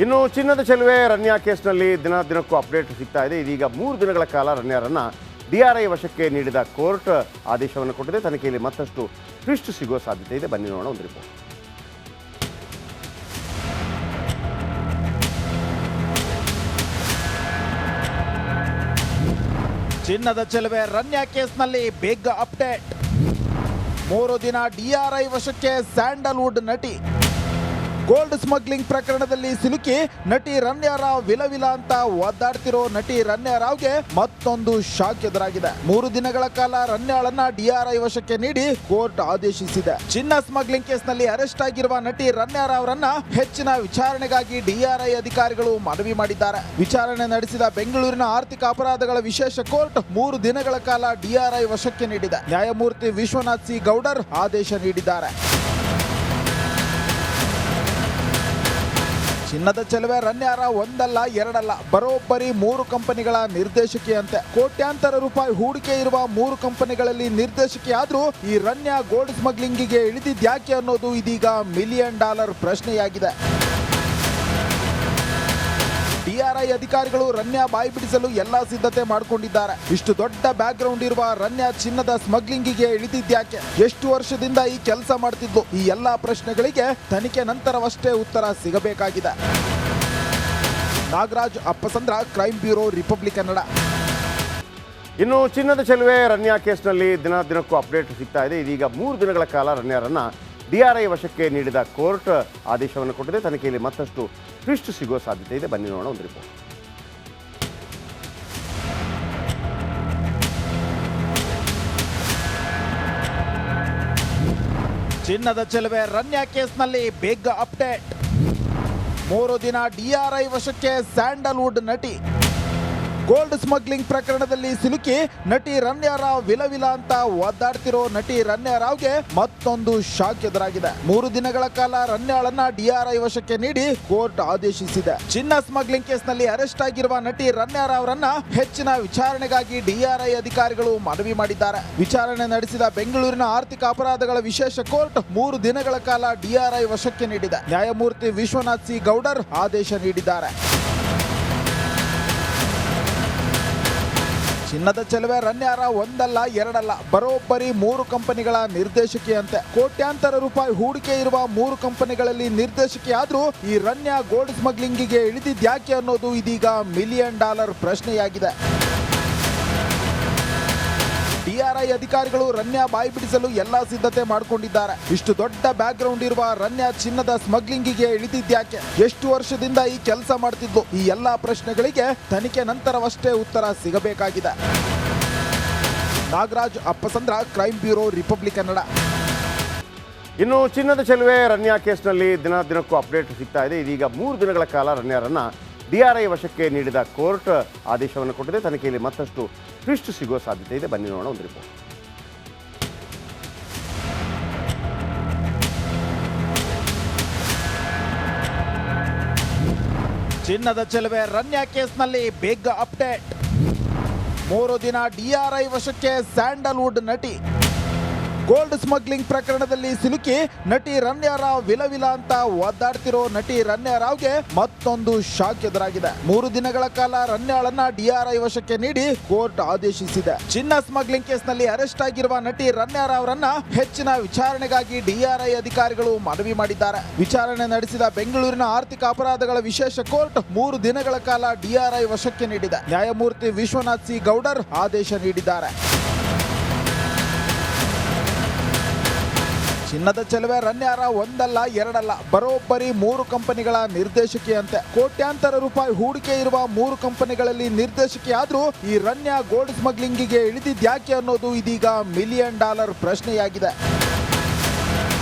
ಇನ್ನು ಚಿನ್ನದ ಚೆಲುವೆ ರನ್ಯಾ ಕೇಸ್ನಲ್ಲಿ ದಿನಕ್ಕೂ ಅಪ್ಡೇಟ್ ಸಿಗ್ತಾ ಇದೆ. ಇದೀಗ 3 ದಿನಗಳ ಕಾಲ ರನ್ಯಾರನ್ನ ಡಿಆರ್ಐ ವಶಕ್ಕೆ ನೀಡಿದ ಕೋರ್ಟ್ ಆದೇಶವನ್ನು ಕೊಟ್ಟಿದೆ. ತನಿಖೆಯಲ್ಲಿ ಮತ್ತಷ್ಟು ಟ್ವಿಸ್ಟ್ ಸಿಗುವ ಸಾಧ್ಯತೆ ಇದೆ. ಬನ್ನಿ ನೋಡೋಣ ಒಂದು ರಿಪೋರ್ಟ್. ಚಿನ್ನದ ಚೆಲುವೆ ರನ್ಯಾ ಕೇಸ್ನಲ್ಲಿ ಬಿಗ್ ಅಪ್ಡೇಟ್. 3 ದಿನ ಡಿಆರ್ಐ ವಶಕ್ಕೆ ಸ್ಯಾಂಡಲ್ವುಡ್ ನಟಿ. ಗೋಲ್ಡ್ ಸ್ಮಗ್ಲಿಂಗ್ ಪ್ರಕರಣದಲ್ಲಿ ಸಿಲುಕಿ ನಟಿ ರನ್ಯಾ ರಾವ್ ವಿಲವಿಲ ಅಂತ ಒದ್ದಾಡ್ತಿರೋ ನಟಿ ರನ್ಯಾ ರಾವ್ಗೆ ಮತ್ತೊಂದು ಶಾಕ್ ಎದುರಾಗಿದೆ. 3 ದಿನಗಳ ಕಾಲ ರನ್ಯಾಳನ್ನ ಡಿಆರ್ಐ ವಶಕ್ಕೆ ನೀಡಿ ಕೋರ್ಟ್ ಆದೇಶಿಸಿದೆ. ಚಿನ್ನ ಸ್ಮಗ್ಲಿಂಗ್ ಕೇಸ್ನಲ್ಲಿ ಅರೆಸ್ಟ್ ಆಗಿರುವ ನಟಿ ರನ್ಯಾ ರಾವ್ರನ್ನ ಹೆಚ್ಚಿನ ವಿಚಾರಣೆಗಾಗಿ ಡಿಆರ್ಐ ಅಧಿಕಾರಿಗಳು ಮನವಿ ಮಾಡಿದ್ದಾರೆ. ವಿಚಾರಣೆ ನಡೆಸಿದ ಬೆಂಗಳೂರಿನ ಆರ್ಥಿಕ ಅಪರಾಧಗಳ ವಿಶೇಷ ಕೋರ್ಟ್ 3 ದಿನಗಳ ಕಾಲ ಡಿಆರ್ಐ ವಶಕ್ಕೆ ನೀಡಿದೆ. ನ್ಯಾಯಮೂರ್ತಿ ವಿಶ್ವನಾಥ್ ಸಿ ಗೌಡರ್ ಆದೇಶ ನೀಡಿದ್ದಾರೆ. ಚಿನ್ನದ ಚೆಲುವೆ ರನ್ಯಾ ರಾವ್ ಒಂದಲ್ಲ ಎರಡಲ್ಲ ಬರೋಬ್ಬರಿ 3 ಕಂಪನಿಗಳ ನಿರ್ದೇಶಕಿಯಂತೆ. ಕೋಟ್ಯಾಂತರ ರೂಪಾಯಿ ಹೂಡಿಕೆ ಇರುವ 3 ಕಂಪನಿಗಳಲ್ಲಿ ನಿರ್ದೇಶಕಿಯಾದ್ರೂ ಈ ರನ್ಯಾ ಗೋಲ್ಡ್ ಸ್ಮಗ್ಲಿಂಗಿಗೆ ಇಳಿದಿದ್ಯಾಕೆ ಅನ್ನೋದು ಇದೀಗ $1 ಮಿಲಿಯನ್ ಪ್ರಶ್ನೆಯಾಗಿದೆ. ಡಿಆರ್ಐ ಅಧಿಕಾರಿಗಳು ರನ್ಯಾ ಬಾಯಿ ಬಿಡಿಸಲು ಎಲ್ಲಾ ಸಿದ್ಧತೆ ಮಾಡಿಕೊಂಡಿದ್ದಾರೆ. ಇಷ್ಟು ದೊಡ್ಡ ಬ್ಯಾಕ್ ಗ್ರೌಂಡ್ ಇರುವ ರನ್ಯಾ ಚಿನ್ನದ ಸ್ಮಗ್ಲಿಂಗಿಗೆ ಇಳಿದಿದ್ಯಾಕೆ, ಎಷ್ಟು ವರ್ಷದಿಂದ ಈ ಕೆಲಸ ಮಾಡ್ತಿದ್ಲು, ಈ ಎಲ್ಲಾ ಪ್ರಶ್ನೆಗಳಿಗೆ ತನಿಖೆ ನಂತರವಷ್ಟೇ ಉತ್ತರ ಸಿಗಬೇಕಾಗಿದೆ. Nagaraj Appasandra, crime bureau, republic Kannada. ಇನ್ನು ಚಿನ್ನದ ಚೆಲುವೆ ರನ್ಯಾ ಕೇಸ್ನಲ್ಲಿ ದಿನಕ್ಕೂ ಅಪ್ಡೇಟ್ ಸಿಗ್ತಾ ಇದೆ. ಇದೀಗ 3 ದಿನಗಳ ಕಾಲ ರನ್ಯಾರನ್ನ ಡಿಆರ್ಐ ವಶಕ್ಕೆ ನೀಡಿದ ಕೋರ್ಟ್ ಆದೇಶವನ್ನು ಕೊಟ್ಟಿದೆ. ತನಿಖೆಯಲ್ಲಿ ಮತ್ತಷ್ಟು ಟ್ವಿಸ್ಟ್ ಸಿಗುವ ಸಾಧ್ಯತೆ ಇದೆ. ಬನ್ನಿ ನೋಡೋಣ ಒಂದು ರಿಪೋರ್ಟ್. ಚಿನ್ನದ ಚೆಲುವೆ ರನ್ಯಾ ಕೇಸ್ನಲ್ಲಿ ಬಿಗ್ ಅಪ್ಡೇಟ್. 3 ದಿನ ಡಿಆರ್ಐ ವಶಕ್ಕೆ ಸ್ಯಾಂಡಲ್ವುಡ್ ನಟಿ. ಗೋಲ್ಡ್ ಸ್ಮಗ್ಲಿಂಗ್ ಪ್ರಕರಣದಲ್ಲಿ ಸಿಲುಕಿ ನಟಿ ರನ್ಯಾ ರಾವ್ ವಿಲವಿಲ ಅಂತ ಒದ್ದಾಡ್ತಿರೋ ನಟಿ ರನ್ಯಾ ರಾವ್ಗೆ ಮತ್ತೊಂದು ಶಾಕ್ ಎದುರಾಗಿದೆ. 3 ದಿನಗಳ ಕಾಲ ರನ್ಯಾಳನ್ನ ಡಿಆರ್ಐ ವಶಕ್ಕೆ ನೀಡಿ ಕೋರ್ಟ್ ಆದೇಶಿಸಿದೆ. ಚಿನ್ನ ಸ್ಮಗ್ಲಿಂಗ್ ಕೇಸ್ನಲ್ಲಿ ಅರೆಸ್ಟ್ ಆಗಿರುವ ನಟಿ ರನ್ಯಾ ರಾವ್ರನ್ನ ಹೆಚ್ಚಿನ ವಿಚಾರಣೆಗಾಗಿ ಡಿಆರ್ಐ ಅಧಿಕಾರಿಗಳು ಮನವಿ ಮಾಡಿದ್ದಾರೆ. ವಿಚಾರಣೆ ನಡೆಸಿದ ಬೆಂಗಳೂರಿನ ಆರ್ಥಿಕ ಅಪರಾಧಗಳ ವಿಶೇಷ ಕೋರ್ಟ್ 3 ದಿನಗಳ ಕಾಲ ಡಿಆರ್ಐ ವಶಕ್ಕೆ ನೀಡಿದೆ. ನ್ಯಾಯಮೂರ್ತಿ ವಿಶ್ವನಾಥ್ ಸಿ ಗೌಡರ್ ಆದೇಶ ನೀಡಿದ್ದಾರೆ. ಚಿನ್ನದ ಚೆಲುವೆ ರನ್ಯಾ ರಾವ್ ಒಂದಲ್ಲ ಎರಡಲ್ಲ ಬರೋಬ್ಬರಿ 3 ಕಂಪನಿಗಳ ನಿರ್ದೇಶಕಿಯಂತೆ. ಕೋಟ್ಯಾಂತರ ರೂಪಾಯಿ ಹೂಡಿಕೆ ಇರುವ 3 ಕಂಪನಿಗಳಲ್ಲಿ ನಿರ್ದೇಶಕಿಯಾದ್ರೂ ಈ ರನ್ಯಾ ಗೋಲ್ಡ್ ಸ್ಮಗ್ಲಿಂಗಿಗೆ ಇಳಿದಿದ್ಯಾಕೆ ಅನ್ನೋದು ಇದೀಗ $1 ಮಿಲಿಯನ್ ಪ್ರಶ್ನೆಯಾಗಿದೆ. ಡಿಆರ್ಐ ಅಧಿಕಾರಿಗಳು ರನ್ಯಾ ಬಾಯಿ ಬಿಡಿಸಲು ಎಲ್ಲಾ ಸಿದ್ಧತೆ ಮಾಡಿಕೊಂಡಿದ್ದಾರೆ. ಇಷ್ಟು ದೊಡ್ಡ ಬ್ಯಾಕ್ ಗ್ರೌಂಡ್ ಇರುವ ರನ್ಯಾ ಚಿನ್ನದ ಸ್ಮಗ್ಲಿಂಗಿಗೆ ಇಳಿದಿದ್ಯಾಕೆ, ಎಷ್ಟು ವರ್ಷದಿಂದ ಈ ಕೆಲಸ ಮಾಡ್ತಿದ್ಲು, ಈ ಎಲ್ಲಾ ಪ್ರಶ್ನೆಗಳಿಗೆ ತನಿಖೆ ನಂತರವಷ್ಟೇ ಉತ್ತರ ಸಿಗಬೇಕಾಗಿದೆ. Nagaraj Appasandra, crime bureau, republic Kannada. ಇನ್ನು ಚಿನ್ನದ ಚೆಲುವೆ ರನ್ಯಾ ಕೇಸ್ನಲ್ಲಿ ದಿನಕ್ಕೂ ಅಪ್ಡೇಟ್ ಸಿಗ್ತಾ ಇದೆ. ಇದೀಗ 3 ದಿನಗಳ ಕಾಲ ರನ್ಯಾರನ್ನ ಡಿಆರ್ಐ ವಶಕ್ಕೆ ನೀಡಿದ ಕೋರ್ಟ್ ಆದೇಶವನ್ನು ಕೊಟ್ಟಿದೆ. ತನಿಖೆಯಲ್ಲಿ ಮತ್ತಷ್ಟು ಟ್ವಿಸ್ಟ್ ಸಿಗುವ ಸಾಧ್ಯತೆ ಇದೆ. ಬನ್ನಿ ನೋಡೋಣ ಒಂದು ರಿಪೋರ್ಟ್. ಚಿನ್ನದ ಚೆಲುವೆ ರನ್ಯಾ ಕೇಸ್ನಲ್ಲಿ ಬಿಗ್ ಅಪ್ಡೇಟ್. 3 ದಿನ ಡಿಆರ್ಐ ವಶಕ್ಕೆ ಸ್ಯಾಂಡಲ್ವುಡ್ ನಟಿ. ಗೋಲ್ಡ್ ಸ್ಮಗ್ಲಿಂಗ್ ಪ್ರಕರಣದಲ್ಲಿ ಸಿಲುಕಿ ನಟಿ ರನ್ಯಾ ರಾವ್ ವಿಲವಿಲ ಅಂತ ಒದ್ದಾಡ್ತಿರೋ ನಟಿ ರನ್ಯಾ ರಾವ್ಗೆ ಮತ್ತೊಂದು ಶಾಕ್ ಎದುರಾಗಿದೆ. 3 ದಿನಗಳ ಕಾಲ ರನ್ಯಾಳನ್ನ ಡಿಆರ್ಐ ವಶಕ್ಕೆ ನೀಡಿ ಕೋರ್ಟ್ ಆದೇಶಿಸಿದೆ. ಚಿನ್ನ ಸ್ಮಗ್ಲಿಂಗ್ ಕೇಸ್ನಲ್ಲಿ ಅರೆಸ್ಟ್ ಆಗಿರುವ ನಟಿ ರನ್ಯಾ ರಾವ್ರನ್ನ ಹೆಚ್ಚಿನ ವಿಚಾರಣೆಗಾಗಿ ಡಿಆರ್ಐ ಅಧಿಕಾರಿಗಳು ಮನವಿ ಮಾಡಿದ್ದಾರೆ. ವಿಚಾರಣೆ ನಡೆಸಿದ ಬೆಂಗಳೂರಿನ ಆರ್ಥಿಕ ಅಪರಾಧಗಳ ವಿಶೇಷ ಕೋರ್ಟ್ 3 ದಿನಗಳ ಕಾಲ ಡಿಆರ್ಐ ವಶಕ್ಕೆ ನೀಡಿದೆ. ನ್ಯಾಯಮೂರ್ತಿ ವಿಶ್ವನಾಥ್ ಸಿ ಗೌಡರ್ ಆದೇಶ ನೀಡಿದ್ದಾರೆ. ಚಿನ್ನದ ಚೆಲುವೆ ರನ್ಯಾ ರಾವ್ ಒಂದಲ್ಲ ಎರಡಲ್ಲ ಬರೋಬ್ಬರಿ 3 ಕಂಪನಿಗಳ ನಿರ್ದೇಶಕಿಯಂತೆ. ಕೋಟ್ಯಾಂತರ ರೂಪಾಯಿ ಹೂಡಿಕೆ ಇರುವ 3 ಕಂಪನಿಗಳಲ್ಲಿ ನಿರ್ದೇಶಕಿಯಾದ್ರೂ ಈ ರನ್ಯಾ ಗೋಲ್ಡ್ ಸ್ಮಗ್ಲಿಂಗಿಗೆ ಇಳಿದಿದ್ಯಾಕೆ ಅನ್ನೋದು ಇದೀಗ $1 ಮಿಲಿಯನ್ ಪ್ರಶ್ನೆಯಾಗಿದೆ.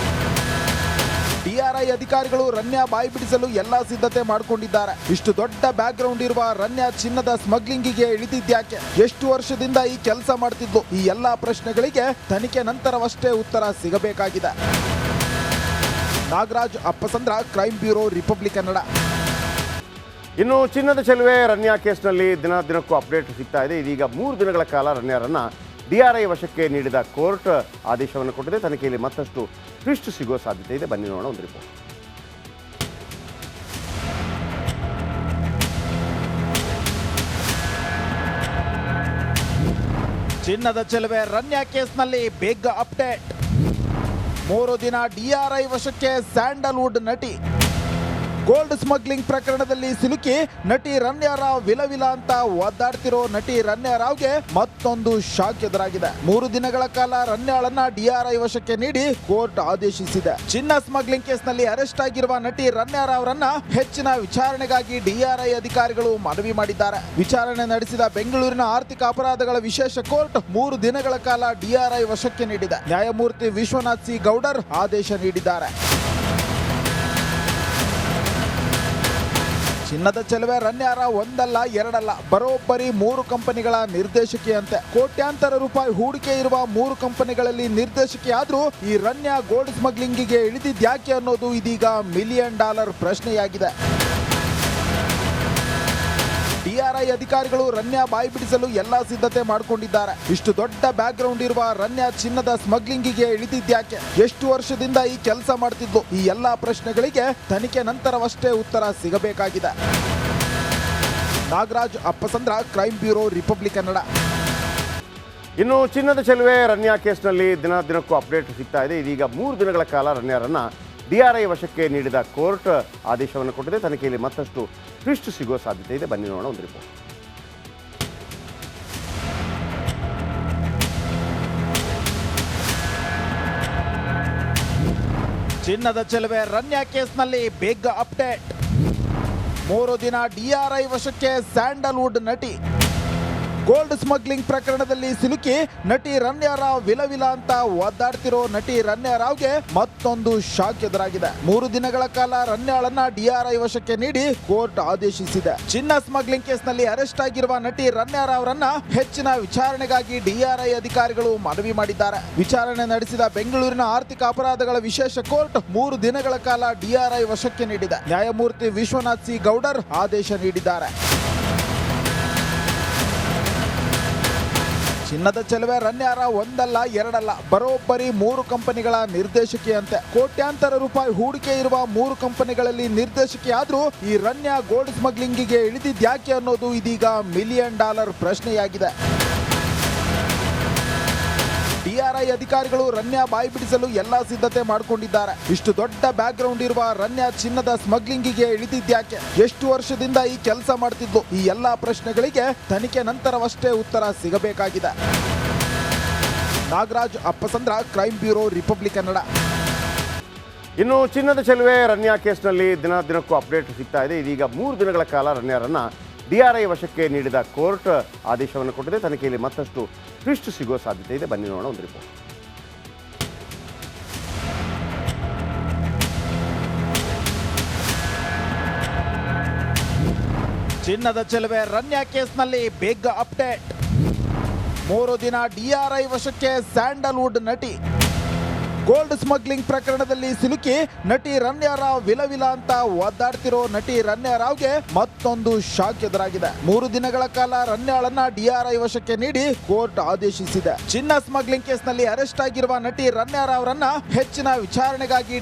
ಡಿಆರ್ಐ ಅಧಿಕಾರಿಗಳು ರನ್ಯಾ ಬಾಯಿ ಬಿಡಿಸಲು ಎಲ್ಲಾ ಸಿದ್ಧತೆ ಮಾಡಿಕೊಂಡಿದ್ದಾರೆ. ಇಷ್ಟು ದೊಡ್ಡ ಬ್ಯಾಕ್ ಗ್ರೌಂಡ್ ಇರುವ ರನ್ಯಾ ಚಿನ್ನದ ಸ್ಮಗ್ಲಿಂಗಿಗೆ ಇಳಿದಿದ್ಯಾಕೆ, ಎಷ್ಟು ವರ್ಷದಿಂದ ಈ ಕೆಲಸ ಮಾಡ್ತಿದ್ಲು, ಈ ಎಲ್ಲಾ ಪ್ರಶ್ನೆಗಳಿಗೆ ತನಿಖೆ ನಂತರವಷ್ಟೇ ಉತ್ತರ ಸಿಗಬೇಕಾಗಿದೆ. Nagaraj Appasandra, crime bureau, republic Kannada. ಇನ್ನು ಚಿನ್ನದ ಚೆಲುವೆ ರನ್ಯಾ ಕೇಸ್ನಲ್ಲಿ ದಿನಕ್ಕೂ ಅಪ್ಡೇಟ್ ಸಿಗ್ತಾ ಇದೆ. ಇದೀಗ 3 ದಿನಗಳ ಕಾಲ ರನ್ಯಾರನ್ನ ಡಿಆರ್ಐ ವಶಕ್ಕೆ ನೀಡಿದ ಕೋರ್ಟ್ ಆದೇಶವನ್ನು ಕೊಟ್ಟಿದೆ. ತನಿಖೆಯಲ್ಲಿ ಮತ್ತಷ್ಟು ಟ್ವಿಸ್ಟ್ ಸಿಗುವ ಸಾಧ್ಯತೆ ಇದೆ. ಬನ್ನಿ ನೋಡೋಣ ಒಂದು ರಿಪೋರ್ಟ್. ಚಿನ್ನದ ಚೆಲುವೆ ರನ್ಯಾ ಕೇಸ್ನಲ್ಲಿ ಬೇಗ ಅಪ್ಡೇಟ್. 3 ದಿನ ಡಿಆರ್ಐ ವಶಕ್ಕೆ ಸ್ಯಾಂಡಲ್ವುಡ್ ನಟಿ. ಗೋಲ್ಡ್ ಸ್ಮಗ್ಲಿಂಗ್ ಪ್ರಕರಣದಲ್ಲಿ ಸಿಲುಕಿ ನಟಿ ರನ್ಯಾ ರಾವ್ ವಿಲವಿಲ ಅಂತ ಒದ್ದಾಡ್ತಿರೋ ನಟಿ ರನ್ಯಾ ರಾವ್ಗೆ ಮತ್ತೊಂದು ಶಾಕ್ ಎದುರಾಗಿದೆ. 3 ದಿನಗಳ ಕಾಲ ರನ್ಯಾಳನ್ನ ಡಿಆರ್ಐ ವಶಕ್ಕೆ ನೀಡಿ ಕೋರ್ಟ್ ಆದೇಶಿಸಿದೆ. ಚಿನ್ನ ಸ್ಮಗ್ಲಿಂಗ್ ಕೇಸ್ನಲ್ಲಿ ಅರೆಸ್ಟ್ ಆಗಿರುವ ನಟಿ ರನ್ಯಾ ರಾವ್ರನ್ನ ಹೆಚ್ಚಿನ ವಿಚಾರಣೆಗಾಗಿ ಡಿಆರ್ಐ ಅಧಿಕಾರಿಗಳು ಮನವಿ ಮಾಡಿದ್ದಾರೆ. ವಿಚಾರಣೆ ನಡೆಸಿದ ಬೆಂಗಳೂರಿನ ಆರ್ಥಿಕ ಅಪರಾಧಗಳ ವಿಶೇಷ ಕೋರ್ಟ್ 3 ದಿನಗಳ ಕಾಲ ಡಿಆರ್ಐ ವಶಕ್ಕೆ ನೀಡಿದೆ. ನ್ಯಾಯಮೂರ್ತಿ ವಿಶ್ವನಾಥ್ ಸಿ ಗೌಡರ್ ಆದೇಶ ನೀಡಿದ್ದಾರೆ. ಚಿನ್ನದ ಚೆಲುವೆ ರನ್ಯಾ ರಾವ್ ಒಂದಲ್ಲ ಎರಡಲ್ಲ ಬರೋಬ್ಬರಿ 3 ಕಂಪನಿಗಳ ನಿರ್ದೇಶಕಿಯಂತೆ. ಕೋಟ್ಯಾಂತರ ರೂಪಾಯಿ ಹೂಡಿಕೆ ಇರುವ 3 ಕಂಪನಿಗಳಲ್ಲಿ ನಿರ್ದೇಶಕಿಯಾದ್ರೂ ಈ ರನ್ಯಾ ಗೋಲ್ಡ್ ಸ್ಮಗ್ಲಿಂಗಿಗೆ ಇಳಿದಿದ್ಯಾಕೆ ಅನ್ನೋದು ಇದೀಗ $1 ಮಿಲಿಯನ್ ಪ್ರಶ್ನೆಯಾಗಿದೆ. ಡಿಆರ್ಐ ಅಧಿಕಾರಿಗಳು ರನ್ಯಾ ಬಾಯಿ ಬಿಡಿಸಲು ಎಲ್ಲಾ ಸಿದ್ಧತೆ ಮಾಡಿಕೊಂಡಿದ್ದಾರೆ. ಇಷ್ಟು ದೊಡ್ಡ ಬ್ಯಾಕ್ ಗ್ರೌಂಡ್ ಇರುವ ರನ್ಯಾ ಚಿನ್ನದ ಸ್ಮಗ್ಲಿಂಗಿಗೆ ಇಳಿದಿದ್ಯಾಕೆ, ಎಷ್ಟು ವರ್ಷದಿಂದ ಈ ಕೆಲಸ ಮಾಡ್ತಿದ್ಲು, ಈ ಎಲ್ಲಾ ಪ್ರಶ್ನೆಗಳಿಗೆ ತನಿಖೆ ನಂತರವಷ್ಟೇ ಉತ್ತರ ಸಿಗಬೇಕಾಗಿದೆ. Nagaraj Appasandra, crime bureau, republic Kannada. ಇನ್ನು ಚಿನ್ನದ ಚೆಲುವೆ ರನ್ಯಾ ಕೇಸ್ನಲ್ಲಿ ದಿನಕ್ಕೂ ಅಪ್ಡೇಟ್ ಸಿಗ್ತಾ ಇದೆ. ಇದೀಗ 3 ದಿನಗಳ ಕಾಲ ರನ್ಯಾರನ್ನ ಡಿಆರ್ಐ ವಶಕ್ಕೆ ನೀಡಿದ ಕೋರ್ಟ್ ಆದೇಶವನ್ನು ಕೊಟ್ಟಿದೆ. ತನಿಖೆಯಲ್ಲಿ ಮತ್ತಷ್ಟು ಟ್ವಿಸ್ಟ್ ಸಿಗುವ ಸಾಧ್ಯತೆ ಇದೆ. ಬನ್ನಿ ನೋಡೋಣ ಒಂದು ರಿಪೋರ್ಟ್. ಚಿನ್ನದ ಚೆಲುವೆ ರನ್ಯಾ ಕೇಸ್ನಲ್ಲಿ ಬೇಗ ಅಪ್ಡೇಟ್. 3 ದಿನ ಡಿಆರ್ಐ ವಶಕ್ಕೆ ಸ್ಯಾಂಡಲ್ವುಡ್ ನಟಿ. ಗೋಲ್ಡ್ ಸ್ಮಗ್ಲಿಂಗ್ ಪ್ರಕರಣದಲ್ಲಿ ಸಿಲುಕಿ ನಟಿ ರನ್ಯಾ ರಾವ್ ವಿಲವಿಲ ಅಂತ ಒದ್ದಾಡ್ತಿರೋ ನಟಿ ರನ್ಯಾ ರಾವ್ಗೆ ಮತ್ತೊಂದು ಶಾಕ್ ಎದುರಾಗಿದೆ. 3 ದಿನಗಳ ಕಾಲ ರನ್ಯಾಳನ್ನ ಡಿಆರ್ಐ ವಶಕ್ಕೆ ನೀಡಿ ಕೋರ್ಟ್ ಆದೇಶಿಸಿದೆ. ಚಿನ್ನ ಸ್ಮಗ್ಲಿಂಗ್ ಕೇಸ್ನಲ್ಲಿ ಅರೆಸ್ಟ್ ಆಗಿರುವ ನಟಿ ರನ್ಯಾ ರಾವ್ರನ್ನ ಹೆಚ್ಚಿನ ವಿಚಾರಣೆಗಾಗಿ ಡಿಆರ್ಐ ಅಧಿಕಾರಿಗಳು ಮನವಿ ಮಾಡಿದ್ದಾರೆ. ವಿಚಾರಣೆ ನಡೆಸಿದ ಬೆಂಗಳೂರಿನ ಆರ್ಥಿಕ ಅಪರಾಧಗಳ ವಿಶೇಷ ಕೋರ್ಟ್ 3 ದಿನಗಳ ಕಾಲ ಡಿಆರ್ಐ ವಶಕ್ಕೆ ನೀಡಿದೆ. ನ್ಯಾಯಮೂರ್ತಿ ವಿಶ್ವನಾಥ್ ಸಿ ಗೌಡರ್ ಆದೇಶ ನೀಡಿದ್ದಾರೆ. ಚಿನ್ನದ ಚೆಲುವೆ ರನ್ಯಾ ರಾವ್ ಒಂದಲ್ಲ ಎರಡಲ್ಲ ಬರೋಬ್ಬರಿ 3 ಕಂಪನಿಗಳ ನಿರ್ದೇಶಕಿಯಂತೆ. ಕೋಟ್ಯಾಂತರ ರೂಪಾಯಿ ಹೂಡಿಕೆ ಇರುವ 3 ಕಂಪನಿಗಳಲ್ಲಿ ನಿರ್ದೇಶಕಿಯಾದ್ರೂ ಈ ರನ್ಯಾ ಗೋಲ್ಡ್ ಸ್ಮಗ್ಲಿಂಗಿಗೆ ಇಳಿದಿದ್ಯಾಕೆ ಅನ್ನೋದು ಇದೀಗ $1 ಮಿಲಿಯನ್ ಪ್ರಶ್ನೆಯಾಗಿದೆ. ಡಿಆರ್ಐ ಅಧಿಕಾರಿಗಳು ರನ್ಯಾ ಬಾಯಿ ಬಿಡಿಸಲು ಎಲ್ಲಾ ಸಿದ್ಧತೆ ಮಾಡಿಕೊಂಡಿದ್ದಾರೆ. ಇಷ್ಟು ದೊಡ್ಡ ಬ್ಯಾಕ್ ಗ್ರೌಂಡ್ ಇರುವ ರನ್ಯಾ ಚಿನ್ನದ ಸ್ಮಗ್ಲಿಂಗಿಗೆ ಇಳಿದಿದ್ಯಾಕೆ, ಎಷ್ಟು ವರ್ಷದಿಂದ ಈ ಕೆಲಸ ಮಾಡ್ತಿದ್ಲು, ಈ ಎಲ್ಲಾ ಪ್ರಶ್ನೆಗಳಿಗೆ ತನಿಖೆ ನಂತರವಷ್ಟೇ ಉತ್ತರ ಸಿಗಬೇಕಾಗಿದೆ. Nagaraj Appasandra, crime bureau, republic Kannada. ಇನ್ನು ಚಿನ್ನದ ಚೆಲುವೆ ರನ್ಯಾ ಕೇಸ್ನಲ್ಲಿ ದಿನಕ್ಕೂ ಅಪ್ಡೇಟ್ ಸಿಗ್ತಾ ಇದೆ. ಇದೀಗ 3 ದಿನಗಳ ಕಾಲ ರನ್ಯಾರನ್ನ ಡಿಆರ್ಐ ವಶಕ್ಕೆ ನೀಡಿದ ಕೋರ್ಟ್ ಆದೇಶವನ್ನು ಕೊಟ್ಟಿದೆ. ತನಿಖೆಯಲ್ಲಿ ಮತ್ತಷ್ಟು ಟ್ವಿಸ್ಟ್ ಸಿಗುವ ಸಾಧ್ಯತೆ ಇದೆ. ಬನ್ನಿ ನೋಡೋಣ ಒಂದು ರಿಪೋರ್ಟ್. ಚಿನ್ನದ ಚೆಲುವೆ ರನ್ಯಾ ಕೇಸ್ನಲ್ಲಿ ಬೇಗ ಅಪ್ಡೇಟ್. 3 ದಿನ ಡಿಆರ್ಐ ವಶಕ್ಕೆ ಸ್ಯಾಂಡಲ್ವುಡ್ ನಟಿ. ಗೋಲ್ಡ್ ಸ್ಮಗ್ಲಿಂಗ್ ಪ್ರಕರಣದಲ್ಲಿ ಸಿಲುಕಿ ನಟಿ ರನ್ಯಾ ರಾವ್ ವಿಲವಿಲ ಅಂತ ಒದ್ದಾಡ್ತಿರೋ ನಟಿ ರನ್ಯಾ ರಾವ್ಗೆ ಮತ್ತೊಂದು ಶಾಕ್ ಎದುರಾಗಿದೆ. 3 ದಿನಗಳ ಕಾಲ ರನ್ಯಾಳನ್ನ ಡಿಆರ್ಐ ವಶಕ್ಕೆ ನೀಡಿ ಕೋರ್ಟ್ ಆದೇಶಿಸಿದೆ. ಚಿನ್ನ ಸ್ಮಗ್ಲಿಂಗ್ ಕೇಸ್ನಲ್ಲಿ ಅರೆಸ್ಟ್ ಆಗಿರುವ ನಟಿ ರನ್ಯಾ ರಾವ್ರನ್ನ ಹೆಚ್ಚಿನ ವಿಚಾರಣೆಗಾಗಿ